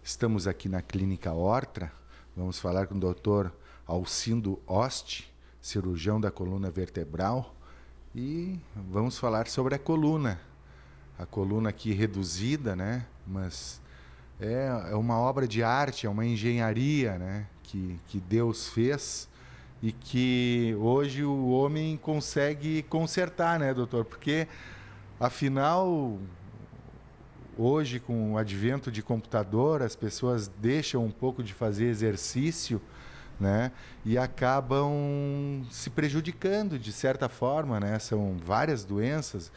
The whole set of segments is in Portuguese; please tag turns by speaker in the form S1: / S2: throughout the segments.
S1: Estamos aqui na Clínica Ortra, vamos falar com o Dr. Alcindo Ost, cirurgião da coluna vertebral, e vamos falar sobre a coluna aqui reduzida, né? Mas é uma obra de arte, é uma engenharia, né? Que Deus fez e que hoje o homem consegue consertar, né, doutor? Porque, afinal, hoje, com o advento de computador, as pessoas deixam um pouco de fazer exercício, né? E acabam se prejudicando de certa forma, né? São várias doenças.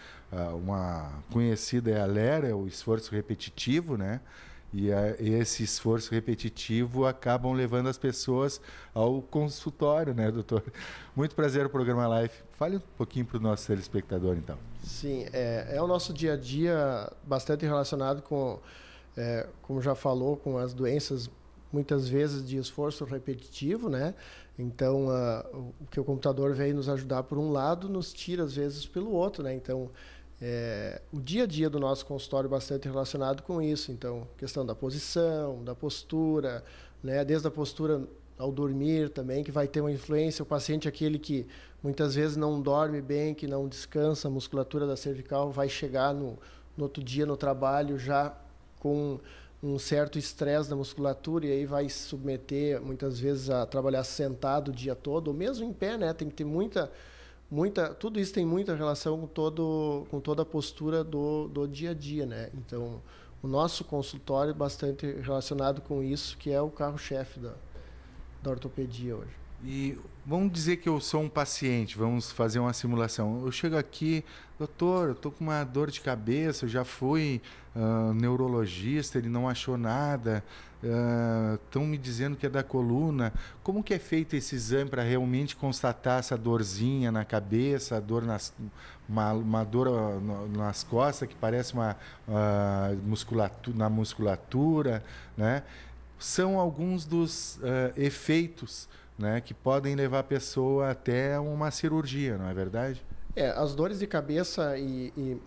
S1: Uma conhecida é a LER, é o esforço repetitivo, né? E esse esforço repetitivo acabam levando as pessoas ao consultório, né, doutor? Muito prazer no programa Live. Fale um pouquinho para o nosso telespectador, então.
S2: Sim, é o nosso dia a dia bastante relacionado com, como já falou, com as doenças muitas vezes de esforço repetitivo, né? Então, o que o computador vem nos ajudar por um lado, nos tira às vezes pelo outro, né? Então, o dia a dia do nosso consultório é bastante relacionado com isso. Então, questão da posição, da postura, né? Desde a postura ao dormir também, que vai ter uma influência. O paciente, aquele que muitas vezes não dorme bem, que não descansa, a musculatura da cervical vai chegar no outro dia no trabalho já com um certo estresse da musculatura, e aí vai se submeter muitas vezes a trabalhar sentado o dia todo, ou mesmo em pé, né? Tem que ter tudo isso tem muita relação com toda a postura do dia a dia, né? Então, o nosso consultório é bastante relacionado com isso, que é o carro-chefe da ortopedia hoje.
S1: E vamos dizer que eu sou um paciente, vamos fazer uma simulação. Eu chego aqui, doutor, eu estou com uma dor de cabeça, eu já fui neurologista, ele não achou nada, estão me dizendo que é da coluna. Como que é feito esse exame para realmente constatar essa dorzinha na cabeça, a dor uma dor nas costas que parece uma musculatura, né? São alguns dos efeitos, né, que podem levar a pessoa até uma cirurgia, não é verdade?
S2: As dores de cabeça e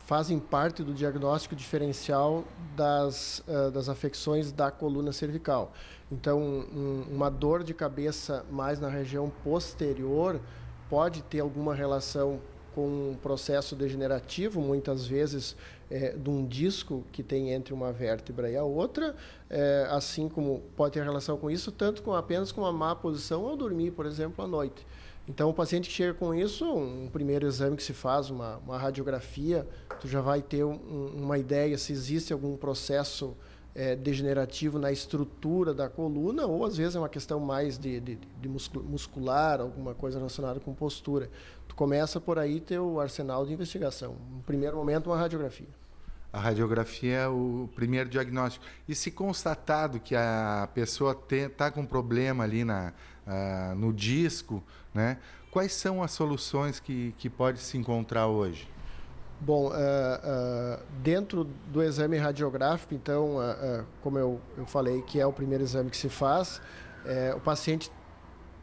S2: fazem parte do diagnóstico diferencial das afecções da coluna cervical. Então, uma dor de cabeça mais na região posterior pode ter alguma relação com um processo degenerativo, muitas vezes de um disco que tem entre uma vértebra e a outra, assim como pode ter relação com isso, tanto apenas com uma má posição ao dormir, por exemplo, à noite. Então, o paciente que chega com isso, um primeiro exame que se faz, uma radiografia, tu já vai ter uma ideia se existe algum processo degenerativo na estrutura da coluna, ou às vezes é uma questão mais de muscular, alguma coisa relacionada com postura. Tu começa por aí teu arsenal de investigação. No primeiro momento, uma radiografia.
S1: A radiografia é o primeiro diagnóstico. E se constatado que a pessoa está com problema ali no disco, né? Quais são as soluções que pode se encontrar hoje?
S2: Bom, dentro do exame radiográfico, então, como eu falei que é o primeiro exame que se faz, o paciente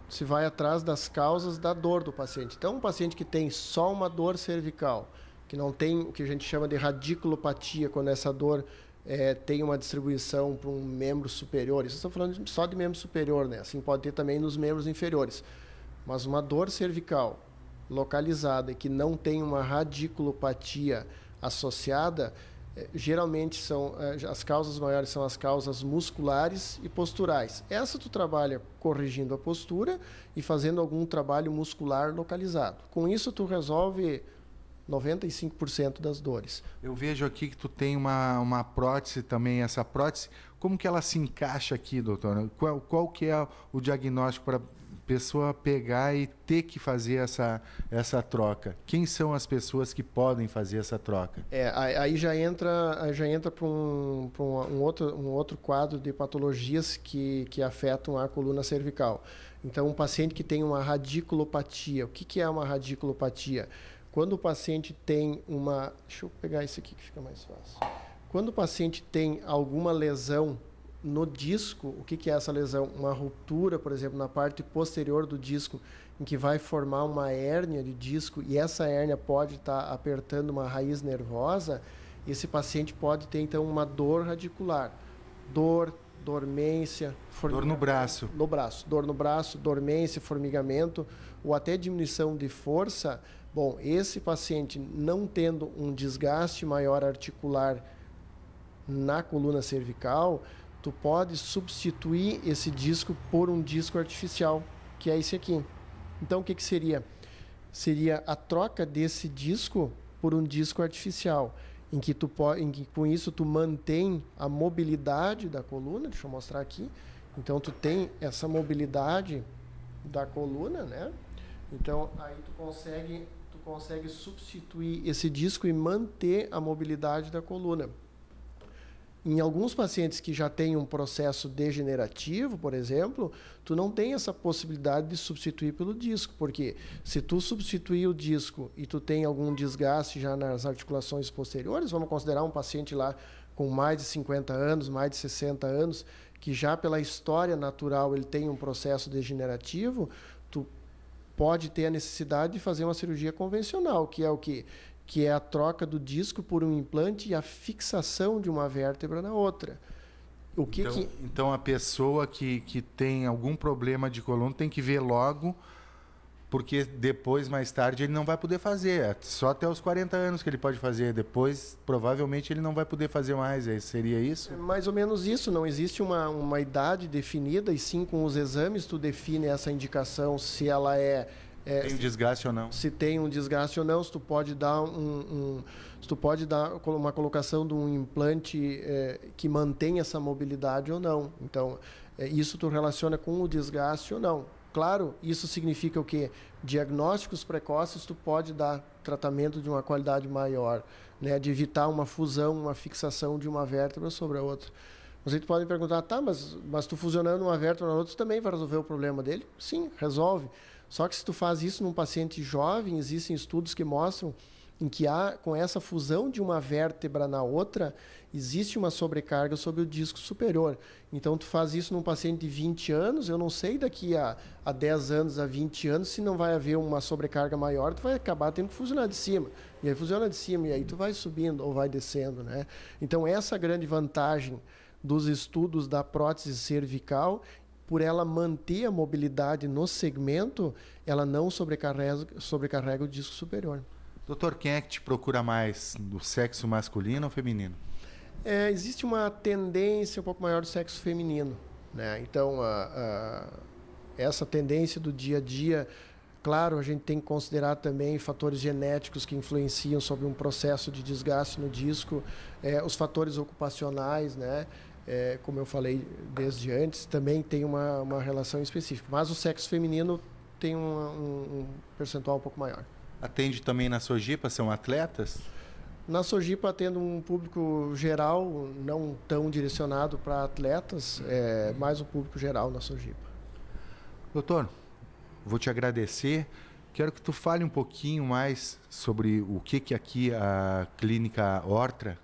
S2: se vai atrás das causas da dor do paciente. Então, um paciente que tem só uma dor cervical, que não tem o que a gente chama de radiculopatia, quando essa dor tem uma distribuição para um membro superior, isso estamos falando só de membro superior, né? Assim pode ter também nos membros inferiores. Mas uma dor cervical localizada e que não tem uma radiculopatia associada, geralmente as causas maiores são as causas musculares e posturais. Essa tu trabalha corrigindo a postura e fazendo algum trabalho muscular localizado. Com isso tu resolve 95% das dores.
S1: Eu vejo aqui que tu tem uma prótese também. Essa prótese, como que ela se encaixa aqui, doutora? Qual que é o diagnóstico para a pessoa pegar e ter que fazer essa troca? Quem são as pessoas que podem fazer essa troca?
S2: Aí já entra para um outro quadro de patologias que afetam a coluna cervical. Então, um paciente que tem uma radiculopatia. O que é uma radiculopatia? Quando o paciente tem uma... Deixa eu pegar isso aqui que fica mais fácil. Quando o paciente tem alguma lesão no disco, o que é essa lesão? Uma ruptura, por exemplo, na parte posterior do disco, em que vai formar uma hérnia de disco, e essa hérnia pode estar apertando uma raiz nervosa, esse paciente pode ter, então, uma dor radicular. dor, dormência,
S1: dor no braço.
S2: No braço, dor no braço, dormência, formigamento, ou até diminuição de força. Bom, esse paciente não tendo um desgaste maior articular na coluna cervical, tu pode substituir esse disco por um disco artificial, que é esse aqui. Então, o que que seria? Seria a troca desse disco por um disco artificial, em que com isso tu mantém a mobilidade da coluna. Deixa eu mostrar aqui. Então, tu tem essa mobilidade da coluna, né? Então, aí tu consegue substituir esse disco e manter a mobilidade da coluna. Em alguns pacientes que já têm um processo degenerativo, por exemplo, tu não tem essa possibilidade de substituir pelo disco, porque se tu substituir o disco e tu tem algum desgaste já nas articulações posteriores, vamos considerar um paciente lá com mais de 50 anos, mais de 60 anos, que já pela história natural ele tem um processo degenerativo, tu pode ter a necessidade de fazer uma cirurgia convencional, que é o quê? Que é a troca do disco por um implante e a fixação de uma vértebra na outra.
S1: Então a pessoa que tem algum problema de coluna tem que ver logo, porque depois, mais tarde, ele não vai poder fazer. É só até os 40 anos que ele pode fazer. Depois, provavelmente, ele não vai poder fazer mais. Seria isso?
S2: É mais ou menos isso. Não existe uma idade definida, e sim com os exames tu define essa indicação, se ela
S1: tem um desgaste ou não?
S2: Se tem um desgaste ou não, se tu pode dar se tu pode dar uma colocação de um implante que mantém essa mobilidade ou não. Então, isso tu relaciona com o desgaste ou não. Claro, isso significa o quê? Diagnósticos precoces tu pode dar tratamento de uma qualidade maior, né? De evitar uma fusão, uma fixação de uma vértebra sobre a outra. Vocês podem perguntar, tá, mas tu fusionando uma vértebra na outra, tu também vai resolver o problema dele? Sim, resolve. Só que se tu faz isso num paciente jovem, existem estudos que mostram em que com essa fusão de uma vértebra na outra, existe uma sobrecarga sobre o disco superior. Então, tu faz isso num paciente de 20 anos, eu não sei daqui a 10 anos, a 20 anos, se não vai haver uma sobrecarga maior, tu vai acabar tendo que fusionar de cima. E aí fusiona de cima, e aí tu vai subindo ou vai descendo, né? Então, essa grande vantagem dos estudos da prótese cervical, por ela manter a mobilidade no segmento, ela não sobrecarrega o disco superior.
S1: Doutor, quem é que te procura mais, do sexo masculino ou feminino?
S2: Existe uma tendência um pouco maior do sexo feminino, né? Então, essa tendência do dia a dia, claro, a gente tem que considerar também fatores genéticos que influenciam sobre um processo de desgaste no disco, os fatores ocupacionais, né? Como eu falei desde antes, também tem uma relação específica. Mas o sexo feminino tem um percentual um pouco maior.
S1: Atende também na Sojipa, são atletas?
S2: Na Sojipa atendo um público geral, não tão direcionado para atletas, mais um público geral na Sojipa.
S1: Doutor, vou te agradecer. Quero que tu fale um pouquinho mais sobre o que aqui a Clínica Ortra,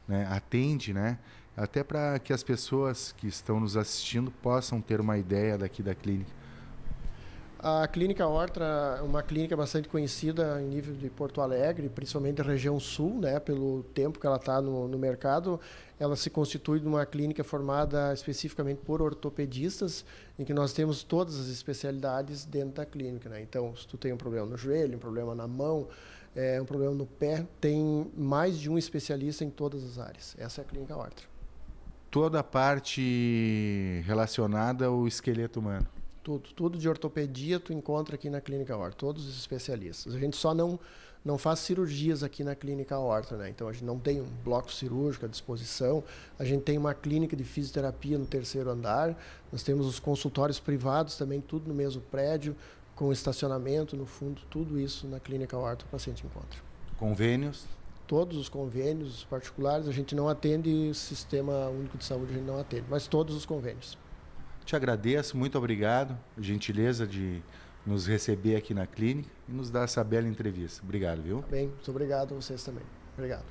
S1: né, atende, né? Até para que as pessoas que estão nos assistindo possam ter uma ideia daqui da clínica.
S2: A Clínica Ortra é uma clínica bastante conhecida em nível de Porto Alegre, principalmente da região sul, né? Pelo tempo que ela está no mercado. Ela se constitui de uma clínica formada especificamente por ortopedistas, em que nós temos todas as especialidades dentro da clínica, né? Então, se tu tem um problema no joelho, um problema na mão, um problema no pé, tem mais de um especialista em todas as áreas. Essa é a Clínica Ortra.
S1: Toda a parte relacionada ao esqueleto humano.
S2: Tudo de ortopedia tu encontra aqui na Clínica Ortra, todos os especialistas. A gente só não faz cirurgias aqui na Clínica Ortra, né? Então a gente não tem um bloco cirúrgico à disposição, a gente tem uma clínica de fisioterapia no 3º andar, nós temos os consultórios privados também, tudo no mesmo prédio, com estacionamento no fundo, tudo isso na Clínica Ortra o paciente encontra.
S1: Convênios?
S2: Todos os convênios particulares, a gente não atende, Sistema Único de Saúde a gente não atende, mas todos os convênios.
S1: Te agradeço, muito obrigado, gentileza de nos receber aqui na clínica e nos dar essa bela entrevista. Obrigado, viu?
S2: Bem, muito obrigado a vocês também. Obrigado.